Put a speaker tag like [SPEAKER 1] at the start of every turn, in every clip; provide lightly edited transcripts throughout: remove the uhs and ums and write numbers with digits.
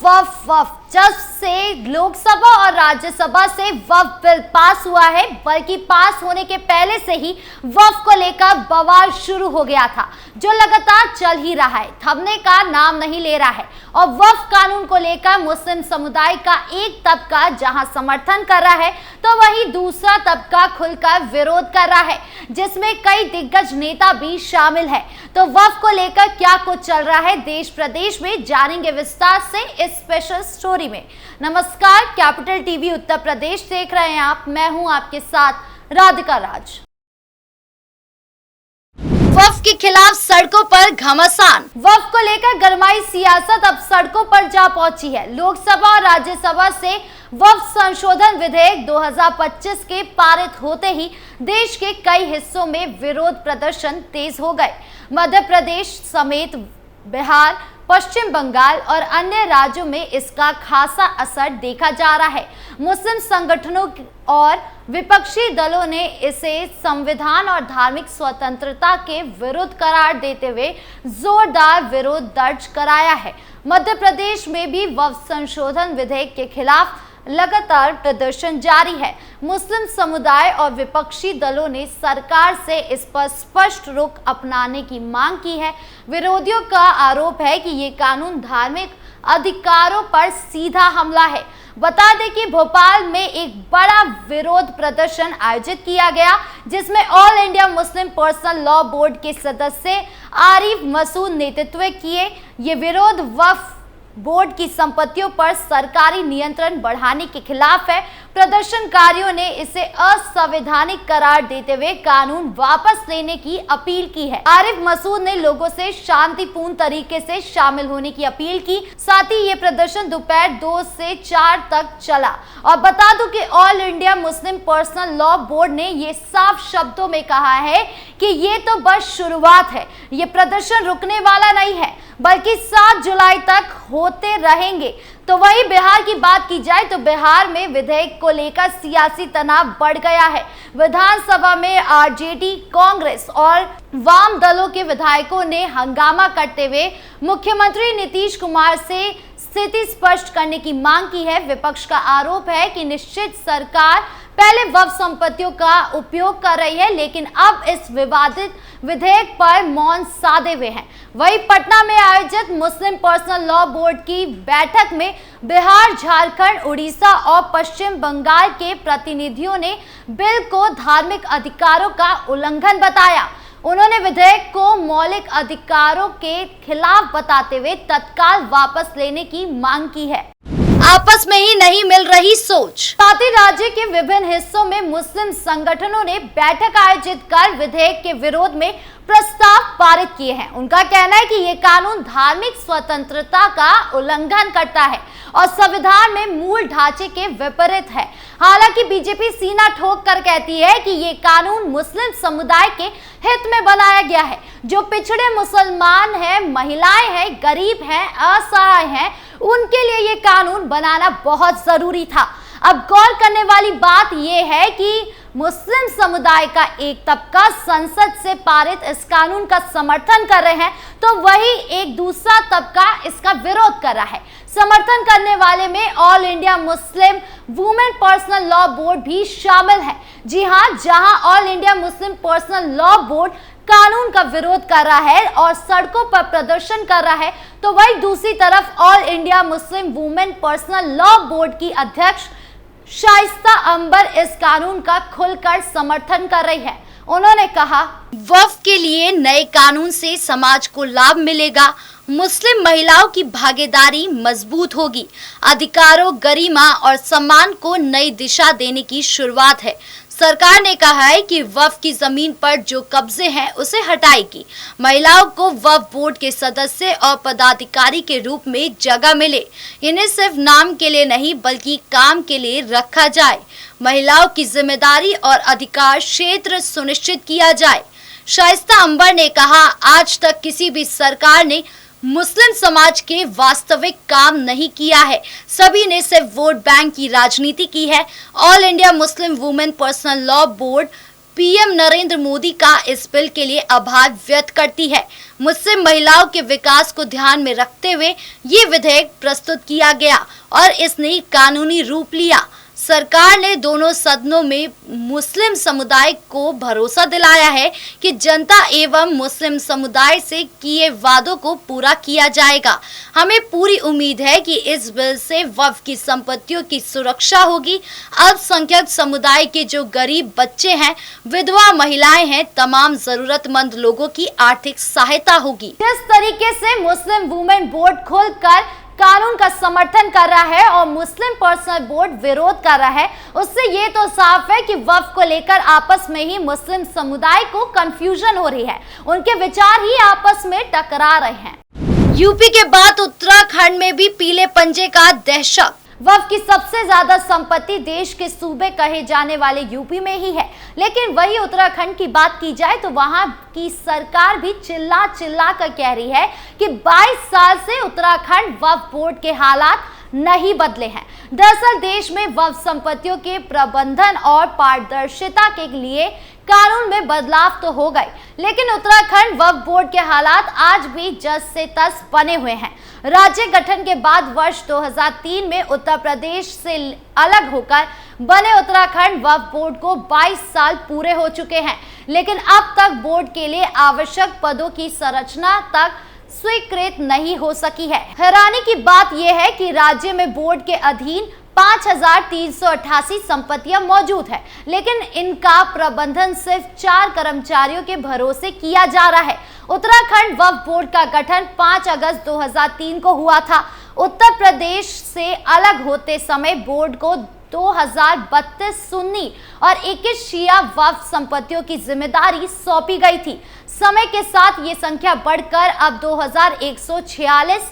[SPEAKER 1] वफ वफ जब से लोकसभा और राज्यसभा से वफ बिल पास हुआ है, बल्कि पास होने के पहले से ही वफ को लेकर बवाल शुरू हो गया था, जो लगातार चल ही रहा है, थमने का नाम नहीं ले रहा है। और वफ कानून को लेकर मुस्लिम समुदाय का एक तबका जहां समर्थन कर रहा है, तो वहीं दूसरा तबका खुलकर विरोध कर रहा है, जिसमें कई दिग्गज नेता भी शामिल है। तो वफ को लेकर क्या कुछ चल रहा है देश प्रदेश में, जानेंगे विस्तार से इस स्पेशल स्टोरी में। नमस्कार, कैपिटल टीवी उत्तर प्रदेश देख रहे हैं आप, मैं हूं आपके साथ राधिका राज। वफ के खिलाफ सड़कों पर घमासान। वफ को लेकर गरमाई सियासत अब सड़कों पर जा पहुंची है। लोकसभा और राज्यसभा से वफ संशोधन विधेयक 2025 के पारित होते ही देश के कई हिस्सों में विरोध प्रदर्शन तेज हो गए। मध्य प्रदेश समेत बिहार, पश्चिम बंगाल और अन्य राज्यों में इसका खासा असर देखा जा रहा है। मुस्लिम संगठनों और विपक्षी दलों ने इसे संविधान और धार्मिक स्वतंत्रता के विरुद्ध करार देते हुए जोरदार विरोध दर्ज कराया है। मध्य प्रदेश में भी वक्फ संशोधन विधेयक के खिलाफ लगातार प्रदर्शन जारी है। मुस्लिम समुदाय और विपक्षी दलों ने सरकार से इस पर स्पष्ट रुख अपनाने की मांग की है। विरोधियों का आरोप है कि ये कानून धार्मिक अधिकारों पर सीधा हमला है। बता दें कि भोपाल में एक बड़ा विरोध प्रदर्शन आयोजित किया गया, जिसमें all India Muslim personal law board के सदस्य आरिफ मसूद नेतृत्व किए। ये विरोध वक्फ बोर्ड की संपत्तियों पर सरकारी नियंत्रण बढ़ाने के खिलाफ है। प्रदर्शनकारियों ने इसे असंवैधानिक करार देते हुए कानून वापस लेने की अपील की है। आरिफ मसूद ने लोगों से शांतिपूर्ण तरीके से शामिल होने की अपील की। साथ ही ये प्रदर्शन दोपहर 2 से 4 तक चला। और बता दूं कि all India Muslim personal law board ने ये साफ शब्दों में कहा है कि ये तो बस शुरुआत है, ये प्रदर्शन रुकने वाला नहीं है, बल्कि 7 जुलाई तक होते रहेंगे। तो वही बिहार की बात की जाए तो बिहार में विधेयक को लेकर सियासी तनाव बढ़ गया है। विधानसभा में आरजेडी, कांग्रेस और वाम दलों के विधायकों ने हंगामा करते हुए मुख्यमंत्री नीतीश कुमार से स्थिति स्पष्ट करने की मांग की है। विपक्ष का आरोप है कि निश्चित सरकार पहले वक्फ संपत्तियों का उपयोग कर रही है, लेकिन अब इस विवादित विधेयक पर मौन साधे हुए हैं। वहीं पटना में आयोजित मुस्लिम पर्सनल लॉ बोर्ड की बैठक में बिहार, झारखंड, उड़ीसा और पश्चिम बंगाल के प्रतिनिधियों ने बिल को धार्मिक अधिकारों का उल्लंघन बताया। उन्होंने विधेयक को मौलिक अधिकारों के खिलाफ बताते हुए तत्काल वापस लेने की मांग की है। आपस में ही नहीं मिल रही सोच। साथ ही राज्य के विभिन्न हिस्सों में मुस्लिम संगठनों ने बैठक आयोजित कर विधेयक के विरोध में प्रस्ताव पारित किए हैं। उनका कहना है कि ये कानून धार्मिक स्वतंत्रता का उल्लंघन करता है और संविधान में मूल ढांचे के विपरीत है। हालांकि बीजेपी सीना ठोक कर कहती है कि ये कानून मुस्लिम समुदाय के हित में बनाया गया है। जो पिछड़े मुसलमान हैं, महिलाएं हैं, गरीब हैं, असहाय हैं, उनके लिए ये कानून बनाना बहुत जरूरी था। अब गौर करने वाली बात यह है कि मुस्लिम समुदाय का एक तबका संसद से पारित इस कानून का समर्थन कर रहे हैं, तो वही एक दूसरा तबका इसका विरोध कर रहा है। समर्थन करने वाले में all India Muslim women personal law board भी शामिल है। जी हां, जहां all India Muslim personal law board कानून का विरोध कर रहा है और सड़कों पर प्रदर्शन कर रहा है, तो वही दूसरी तरफ all India Muslim women personal law board की अध्यक्ष शाइस्ता अंबर इस कानून का खुलकर समर्थन कर रही है। उन्होंने कहा, वक्फ के लिए नए कानून से समाज को लाभ मिलेगा, मुस्लिम महिलाओं की भागीदारी मजबूत होगी, अधिकारों, गरिमा और सम्मान को नई दिशा देने की शुरुआत है। सरकार ने कहा है कि वक्फ की जमीन पर जो कब्जे हैं उसे हटाएगी। महिलाओं को वक्फ बोर्ड के सदस्य और पदाधिकारी के रूप में जगह मिले। इन्हें सिर्फ नाम के लिए नहीं बल्कि काम के लिए रखा जाए। महिलाओं की जिम्मेदारी और अधिकार क्षेत्र सुनिश्चित किया जाए। शाइस्ता अंबर ने कहा, आज तक किसी भी सरकार ने मुस्लिम समाज के वास्तविक काम नहीं किया है, सभी ने सिर्फ वोट बैंक की राजनीति की है। All India Muslim women personal law board PM Narendra Modi का इस बिल के लिए आभार व्यक्त करती है। मुस्लिम महिलाओं के विकास को ध्यान में रखते हुए ये विधेयक प्रस्तुत किया गया और इसने कानूनी रूप लिया। सरकार ने दोनों सदनों में मुस्लिम समुदाय को भरोसा दिलाया है कि जनता एवं मुस्लिम समुदाय से किए वादों को पूरा किया जाएगा। हमें पूरी उम्मीद है कि इस बिल से वक्फ की संपत्तियों की सुरक्षा होगी। अल्पसंख्यक समुदाय के जो गरीब बच्चे हैं, विधवा महिलाएं हैं, तमाम जरूरतमंद लोगों की आर्थिक सहायता होगी। जिस तरीके से मुस्लिम वुमेन बोर्ड खुलकर कानून का समर्थन कर रहा है और मुस्लिम पर्सनल बोर्ड विरोध कर रहा है, उससे ये तो साफ है कि वक्फ को लेकर आपस में ही मुस्लिम समुदाय को कंफ्यूजन हो रही है। उनके विचार ही आपस में टकरा रहे हैं। यूपी के बाद उत्तराखंड में भी पीले पंजे का दहशत। वक्फ की सबसे ज्यादा संपत्ति देश के सूबे कहे जाने वाले यूपी में ही है, लेकिन वही उत्तराखंड की बात की जाए तो वहां की सरकार भी चिल्ला चिल्ला कर कह रही है कि 22 साल से उत्तराखंड वक्फ बोर्ड के हालात नहीं बदले हैं। दरअसल देश में वक्फ संपत्तियों के प्रबंधन और पारदर्शिता के लिए कानून में बदलाव तो हो गए, लेकिन उत्तराखंड वक्फ बोर्ड के हालात आज भी जस से तस बने हुए हैं। राज्य गठन के बाद वर्ष 2003 में उत्तर प्रदेश से अलग होकर बने उत्तराखंड वक्फ बोर्ड को 22 साल पूरे हो चुके हैं, लेकिन अब तक बोर्ड के लिए आवश्यक पदों की संरचना तक स्वीकृत नहीं हो सकी है। हैरानी की बात यह है कि राज्य में बोर्ड के अधीन 5388 संपत्तियां मौजूद है, लेकिन इनका प्रबंधन सिर्फ 4 कर्मचारियों के भरोसे किया जा रहा है। उत्तराखंड वक्फ बोर्ड का गठन 5 अगस्त 2003 को हुआ था। उत्तर प्रदेश से अलग होते समय बोर्ड को 2032 सुन्नी और 21 शिया वक्फ संपत्तियों की जिम्मेदारी सौंपी गई थी। समय के साथ ये संख्या बढ़कर अब 2146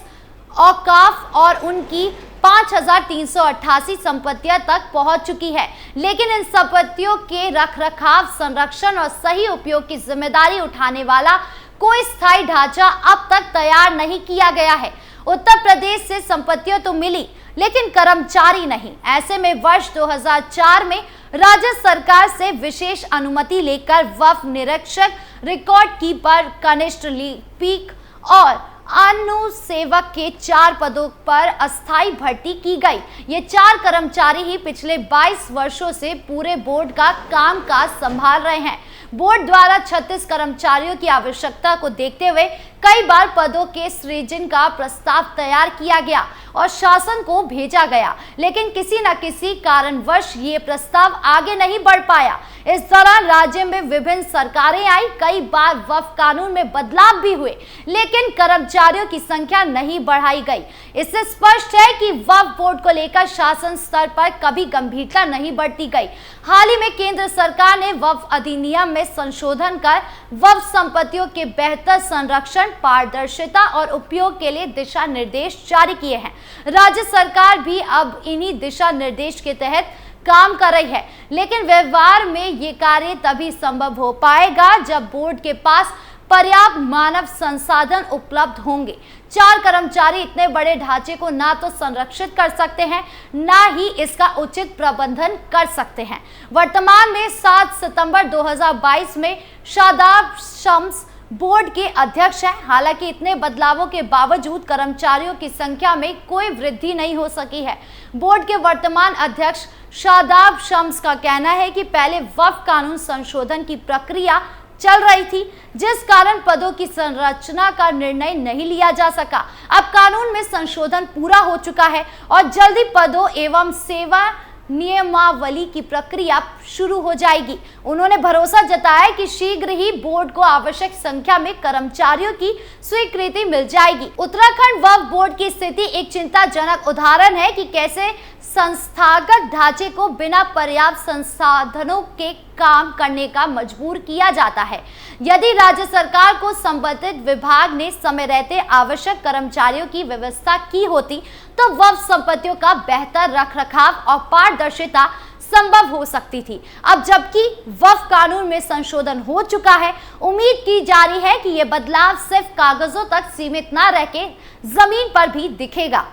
[SPEAKER 1] औकाफ और उनकी 5388 संपत्तियां तक पहुंच चुकी है, लेकिन इन संपत्तियों के रखरखाव, संरक्षण और सही उपयोग की जिम्मेदारी उठाने वाला कोई स्थायी ढांचा अब तक तैयार नहीं किया गया है। उत्तर प्रदेश से संपत्तियां तो मिली, लेकिन कर्मचारी नहीं। ऐसे में वर्ष 2004 में राज्य सरकार से विशेष अनुमति लेकर वक्फ निरीक्षक, रिकॉर्ड कीपर, कनिष्ठ लिपिक और अनुसेवक के 4 पदों पर अस्थायी भर्ती की गई। ये 4 कर्मचारी ही पिछले 22 वर्षों से पूरे बोर्ड का कामकाज संभाल रहे हैं। बोर्ड द्वारा 36 कर्मचारियों की आवश्यकता को देखते हुए कई बार पदों के सृजन का प्रस्ताव तैयार किया गया और शासन को भेजा गया, लेकिन किसी न किसी कारणवश ये प्रस्ताव आगे नहीं बढ़ पाया। इस दौरान राज्य में विभिन्न सरकारें आई, कई बार वक्फ कानून में बदलाव भी हुए, लेकिन कर्मचारियों की संख्या नहीं बढ़ाई गई। इससे स्पष्ट है कि वक्फ बोर्ड को लेकर शासन स्तर पर कभी गंभीरता नहीं बढ़ती गई। हाल ही में केंद्र सरकार ने वक्फ अधिनियम में संशोधन कर वक्फ संपत्तियों के बेहतर संरक्षण, पारदर्शिता और उपयोग के लिए दिशा निर्देश जारी किए हैं। राज्य सरकार भी अब इन्हीं दिशा निर्देश के तहत काम कर रही है, लेकिन व्यवहार में ये कार्य तभी संभव हो पाएगा जब बोर्ड के पास पर्याप्त मानव संसाधन उपलब्ध होंगे। 4 कर्मचारी इतने बड़े ढांचे को ना तो संरक्षित कर सकते हैं, ना ही इसका उचित प्रबंधन कर सकते हैं। वर्तमान में 7 सितंबर 2022 में शादाब शम्स बोर्ड के अध्यक्ष हैं। हालांकि इतने बदलावों के बावजूद कर्मचारियों की संख्या में कोई वृद्धि नहीं हो सकी है। बोर्ड के वर्तमान अध्यक्ष शादाब शम्स का कहना है कि पहले वक्फ कानून संशोधन की प्रक्रिया चल रही थी, जिस कारण पदों की संरचना का निर्णय नहीं लिया जा सका। अब कानून में संशोधन पूरा हो चुका है और जल्दी पदों एवं सेवा नियमावली की प्रक्रिया शुरू हो जाएगी। उन्होंने भरोसा जताया कि शीघ्र ही बोर्ड को आवश्यक संख्या में कर्मचारियों की स्वीकृति मिल जाएगी। उत्तराखंड वक्फ बोर्ड की स्थिति एक चिंताजनक उदाहरण है कि कैसे संस्थागत ढांचे को बिना पर्याप्त संसाधनों के काम करने का मजबूर किया जाता है। यदि राज्य सरकार को संबंधित विभाग ने समय रहते आवश्यक कर्मचारियों की व्यवस्था की होती तो वक्फ संपत्तियों का बेहतर रखरखाव और पारदर्शिता संभव हो सकती थी। अब जबकि वक्फ कानून में संशोधन हो चुका है, उम्मीद की जा रही है कि यह बदलाव सिर्फ कागजों तक सीमित न रह के जमीन पर भी दिखेगा।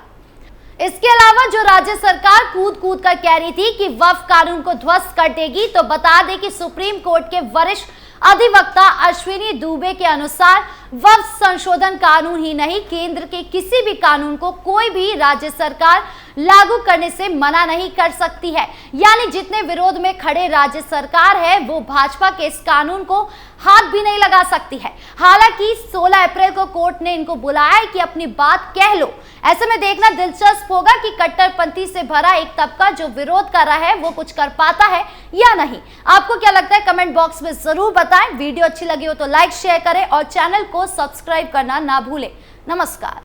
[SPEAKER 1] इसके अलावा जो राज्य सरकार कूद कूद कर कह रही थी कि वक्फ कानून को ध्वस्त कर देगी, तो बता दें कि सुप्रीम कोर्ट के वरिष्ठ अधिवक्ता अश्विनी दुबे के अनुसार वक्फ संशोधन कानून ही नहीं, केंद्र के किसी भी कानून को कोई भी राज्य सरकार लागू करने से मना नहीं कर सकती है। यानी जितने विरोध में खड़े राज्य सरकार है वो भाजपा के इस कानून को हाथ भी नहीं लगा सकती है। हालांकि 16 अप्रैल को कोर्ट ने इनको बुलाया है कि अपनी बात कह लो। ऐसे में देखना दिलचस्प होगा कि कट्टरपंथी से भरा एक तबका जो विरोध कर रहा है वो कुछ कर पाता है या नहीं। आपको क्या लगता है कमेंट बॉक्स में जरूर बताएं। वीडियो अच्छी लगी हो तो लाइक शेयर करें और चैनल को सब्सक्राइब करना ना भूलें। नमस्कार।